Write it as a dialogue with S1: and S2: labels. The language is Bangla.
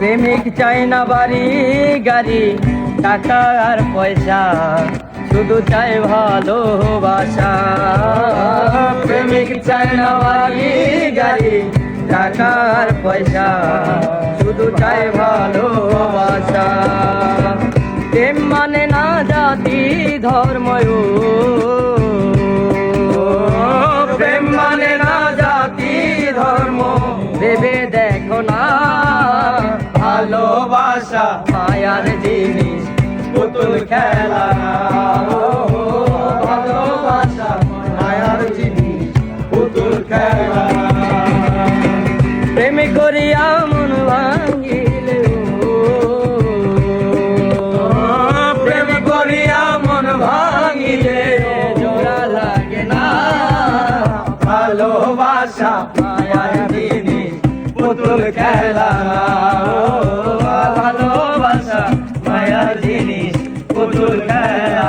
S1: প্রেমিক চাই না বাড়ি গাড়ি টাকা আর পয়সা, শুধু চাই ভালোবাসা। প্রেমিক চাই না বাড়ি গাড়ি টাকা আর পয়সা, শুধু চাই ভালোবাসা। প্রেম মানে না জাতি ধর্ম, প্রেম মানে না জাতি ধর্ম, ভেবে দেখো না ভালোবাসা মায়ার জিনিস, পুতুল খেলা না। ভালোবাসা মায়ার জিনিস, পুতুল খেলা না। প্রেম করিয়া মন ভাঙিলে, প্রেম করিয়া মন ভাঙিলে জোড়া লাগে না। ভালোবাসা মায়ার জিনিস, পুতুল খেলা না। ভালোবাসা মায়ার জিনিস, পুতুল খেলা।